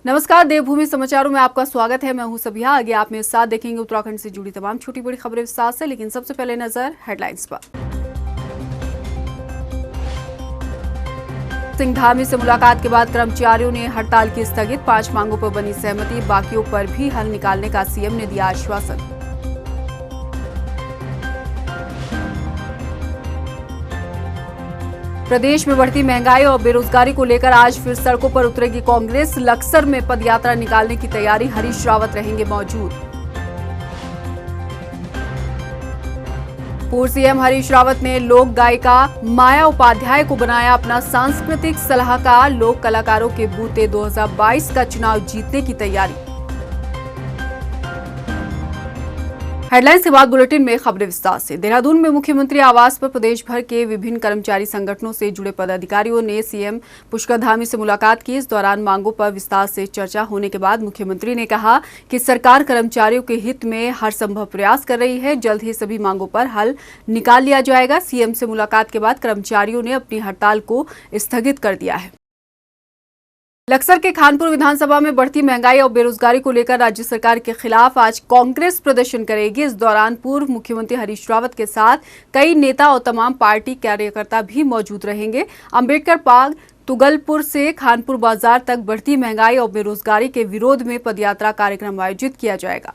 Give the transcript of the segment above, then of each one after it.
नमस्कार, देवभूमि समाचारों में आपका स्वागत है। मैं हूं सबिहा। आगे आप मेरे साथ देखेंगे उत्तराखंड से जुड़ी तमाम छोटी बड़ी खबरें विस्तार से, लेकिन सबसे पहले नजर हेडलाइंस पर। सिंह धामी से मुलाकात के बाद कर्मचारियों ने हड़ताल की स्थगित, 5 मांगों पर बनी सहमति, बाकियों पर भी हल निकालने का सीएम ने दिया आश्वासन। प्रदेश में बढ़ती महंगाई और बेरोजगारी को लेकर आज फिर सड़कों पर उतरेगी कांग्रेस। लक्सर में पदयात्रा निकालने की तैयारी, हरीश रावत रहेंगे मौजूद। पूर्व सीएम हरीश रावत ने लोक गायिका माया उपाध्याय को बनाया अपना सांस्कृतिक सलाहकार। लोक कलाकारों के बूते 2022 का चुनाव जीतने की तैयारी। हेडलाइंस के बाद बुलेटिन में खबरें विस्तार से। देहरादून में मुख्यमंत्री आवास पर प्रदेश भर के विभिन्न कर्मचारी संगठनों से जुड़े पदाधिकारियों ने सीएम पुष्कर धामी से मुलाकात की। इस दौरान मांगों पर विस्तार से चर्चा होने के बाद मुख्यमंत्री ने कहा कि सरकार कर्मचारियों के हित में हर संभव प्रयास कर रही है। जल्द ही सभी मांगों पर हल निकाल लिया जाएगा। सीएम से मुलाकात के बाद कर्मचारियों ने अपनी हड़ताल को स्थगित कर दिया है। लक्सर के खानपुर विधानसभा में बढ़ती महंगाई और बेरोजगारी को लेकर राज्य सरकार के खिलाफ आज कांग्रेस प्रदर्शन करेगी। इस दौरान पूर्व मुख्यमंत्री हरीश रावत के साथ कई नेता और तमाम पार्टी कार्यकर्ता भी मौजूद रहेंगे। अंबेडकर पार्क तुगलपुर से खानपुर बाजार तक बढ़ती महंगाई और बेरोजगारी के विरोध में पदयात्रा कार्यक्रम आयोजित किया जाएगा।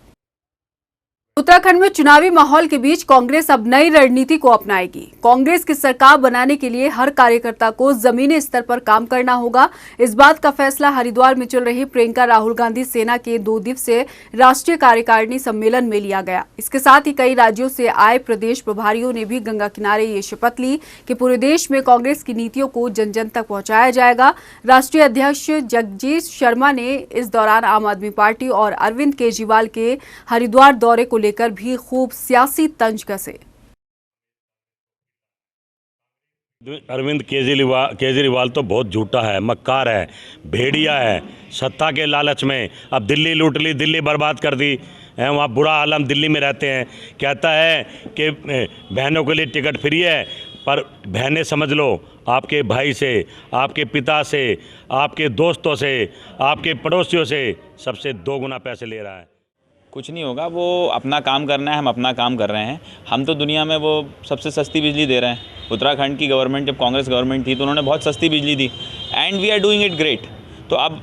उत्तराखंड में चुनावी माहौल के बीच कांग्रेस अब नई रणनीति को अपनाएगी। कांग्रेस की सरकार बनाने के लिए हर कार्यकर्ता को जमीनी स्तर पर काम करना होगा। इस बात का फैसला हरिद्वार में चल रही प्रियंका राहुल गांधी सेना के 2 दिवसीय राष्ट्रीय कार्यकारिणी सम्मेलन में लिया गया। इसके साथ ही कई राज्यों से आए प्रदेश प्रभारियों ने भी गंगा किनारे ये शपथ ली कि पूरे देश में कांग्रेस की नीतियों को जन जन तक पहुंचाया जाएगा। राष्ट्रीय अध्यक्ष जगजीत शर्मा ने इस दौरान आम आदमी पार्टी और अरविंद केजरीवाल के हरिद्वार दौरे को लेकर भी खूब सियासी तंज कसे। अरविंद केजरीवाल तो बहुत झूठा है, मक्कार है, भेड़िया है। सत्ता के लालच में अब दिल्ली लूट ली, दिल्ली बर्बाद कर दी है। वहाँ बुरा आलम दिल्ली में रहते हैं। कहता है कि बहनों के लिए टिकट फ्री है, पर बहनें समझ लो आपके भाई से, आपके पिता से, आपके दोस्तों से, आपके पड़ोसियों से सबसे 2 गुना पैसे ले रहा है। कुछ नहीं होगा, वो अपना काम करना है, हम अपना काम कर रहे हैं। हम तो दुनिया में वो सबसे सस्ती बिजली दे रहे हैं। उत्तराखंड की गवर्नमेंट जब कांग्रेस गवर्नमेंट थी तो उन्होंने बहुत सस्ती बिजली दी and we are doing it great. तो अब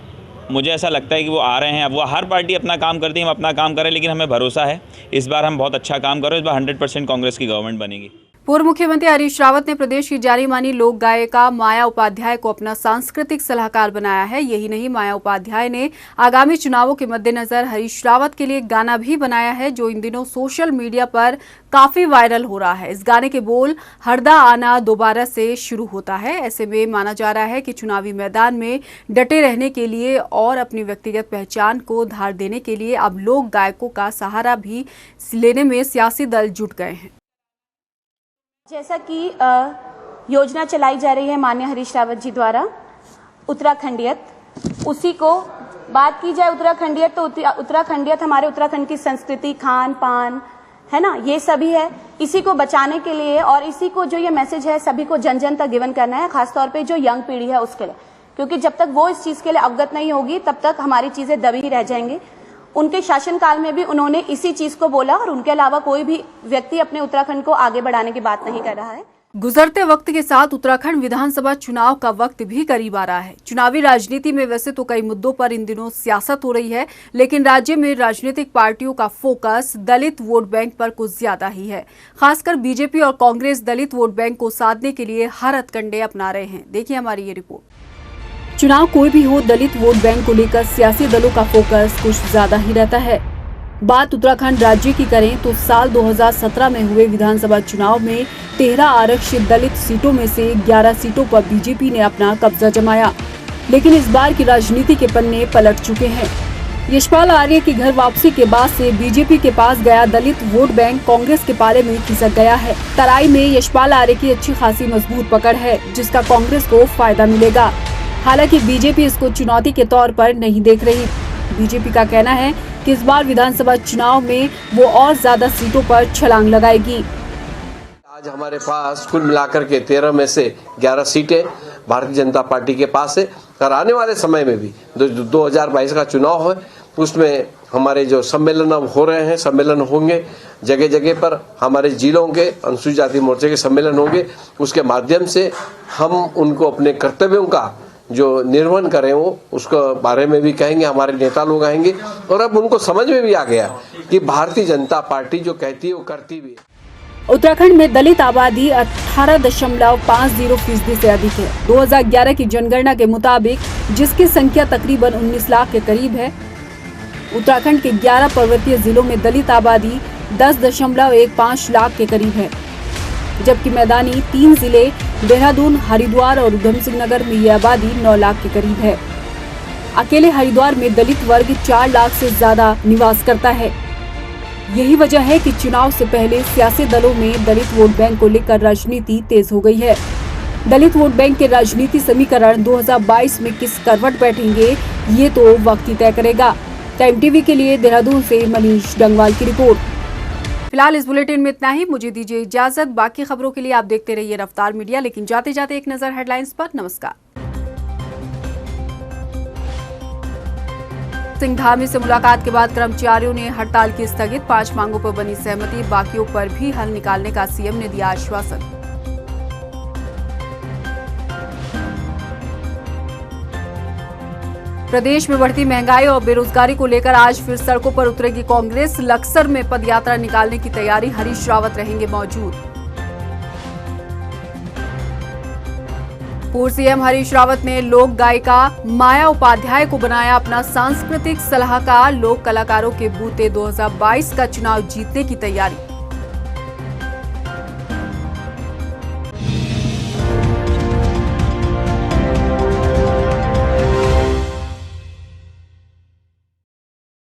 मुझे ऐसा लगता है कि वो आ रहे हैं। अब वो हर पार्टी अपना काम करती है, हम अपना काम कर रहे हैं, लेकिन हमें भरोसा है इस बार हम बहुत अच्छा काम कर रहे हैं। इस बार 100% कांग्रेस की गवर्नमेंट बनेगी। पूर्व मुख्यमंत्री हरीश रावत ने प्रदेश की जानी मानी लोक गायिका माया उपाध्याय को अपना सांस्कृतिक सलाहकार बनाया है। यही नहीं, माया उपाध्याय ने आगामी चुनावों के मद्देनजर हरीश रावत के लिए गाना भी बनाया है, जो इन दिनों सोशल मीडिया पर काफी वायरल हो रहा है। इस गाने के बोल हरदा आना दोबारा से शुरू होता है। ऐसे में माना जा रहा है कि चुनावी मैदान में डटे रहने के लिए और अपनी व्यक्तिगत पहचान को धार देने के लिए अब लोक गायकों का सहारा भी लेने में सियासी दल जुट गए हैं। जैसा कि योजना चलाई जा रही है माननीय हरीश रावत जी द्वारा उत्तराखंडियत, उसी को बात की जाए उत्तराखंडियत तो उत्तराखंडियत हमारे उत्तराखंड की संस्कृति, खान पान है ना, ये सभी है। इसी को बचाने के लिए और इसी को जो ये मैसेज है सभी को जन जन तक गिवन करना है, खासतौर पे जो यंग पीढ़ी है उसके लिए, क्योंकि जब तक वो इस चीज के लिए अवगत नहीं होगी तब तक हमारी चीजें दबी ही रह जाएंगी। उनके शासनकाल में भी उन्होंने इसी चीज को बोला और उनके अलावा कोई भी व्यक्ति अपने उत्तराखंड को आगे बढ़ाने की बात नहीं कर रहा है। गुजरते वक्त के साथ उत्तराखंड विधानसभा चुनाव का वक्त भी करीब आ रहा है। चुनावी राजनीति में वैसे तो कई मुद्दों पर इन दिनों सियासत हो रही है, लेकिन राज्य में राजनीतिक पार्टियों का फोकस दलित वोट बैंक पर कुछ ज्यादा ही है। खासकर बीजेपी और कांग्रेस दलित वोट बैंक को साधने के लिए हर हथकंडे अपना रहे हैं। देखिए हमारी ये रिपोर्ट। चुनाव कोई भी हो, दलित वोट बैंक को लेकर सियासी दलों का फोकस कुछ ज्यादा ही रहता है। बात उत्तराखंड राज्य की करें तो साल 2017 में हुए विधानसभा चुनाव में 13 आरक्षित दलित सीटों में से 11 सीटों पर बीजेपी ने अपना कब्जा जमाया। लेकिन इस बार की राजनीति के पन्ने पलट चुके हैं। यशपाल आर्य की घर वापसी के बाद से बीजेपी के पास गया दलित वोट बैंक कांग्रेस के पाले में खिसक गया है। तराई में यशपाल आर्य की अच्छी खासी मजबूत पकड़ है, जिसका कांग्रेस को फायदा मिलेगा। हालांकि बीजेपी इसको चुनौती के तौर पर नहीं देख रही। बीजेपी का कहना है कि इस बार विधानसभा चुनाव में वो और ज्यादा सीटों पर छलांग लगाएगी। आज हमारे पास कुल मिलाकर के 13 में से 11 सीटें भारतीय जनता पार्टी के पास है और आने वाले समय में भी 2022 का चुनाव है, उसमें हमारे जो सम्मेलन अब हो रहे हैं, सम्मेलन होंगे जगह जगह पर, हमारे जिलों के अनुसूचित जाति मोर्चे के सम्मेलन होंगे। उसके माध्यम से हम उनको अपने कर्तव्यों का जो निर्वहन करें वो उसके बारे में भी कहेंगे, हमारे नेता लोग आएंगे। और अब उनको समझ में भी आ गया कि भारतीय जनता पार्टी जो कहती है वो करती भी है। उत्तराखंड में दलित आबादी 18.50% से अधिक है। 2011 की जनगणना के मुताबिक जिसकी संख्या तकरीबन 19 लाख के करीब है। उत्तराखंड के 11 पर्वतीय जिलों में दलित आबादी 10.15 लाख के करीब है, जबकि मैदानी 3 जिले देहरादून, हरिद्वार और उधम सिंह नगर में ये आबादी 9 लाख के करीब है। अकेले हरिद्वार में दलित वर्ग 4 लाख से ज्यादा निवास करता है। यही वजह है कि चुनाव से पहले सियासी दलों में दलित वोट बैंक को लेकर राजनीति तेज हो गई है। दलित वोट बैंक के राजनीति समीकरण 2022 में किस करवट बैठेंगे, ये तो वक्त ही तय करेगा। टाइम टीवी के लिए देहरादून से मनीष डंगवाल की रिपोर्ट। फिलहाल इस बुलेटिन में इतना ही। मुझे दीजिए इजाजत। बाकी खबरों के लिए आप देखते रहिए रफ्तार मीडिया। लेकिन जाते जाते एक नजर हेडलाइंस पर। नमस्कार। सिंघधामी से मुलाकात के बाद कर्मचारियों ने हड़ताल की स्थगित। 5 मांगों पर बनी सहमति, बाकियों पर भी हल निकालने का सीएम ने दिया आश्वासन। प्रदेश में बढ़ती महंगाई और बेरोजगारी को लेकर आज फिर सड़कों पर उतरेगी कांग्रेस। लक्सर में पदयात्रा निकालने की तैयारी, हरीश रावत रहेंगे मौजूद। पूर्व सीएम हरीश रावत ने लोक गायिका माया उपाध्याय को बनाया अपना सांस्कृतिक सलाहकार। लोक कलाकारों के बूते 2022 का चुनाव जीतने की तैयारी।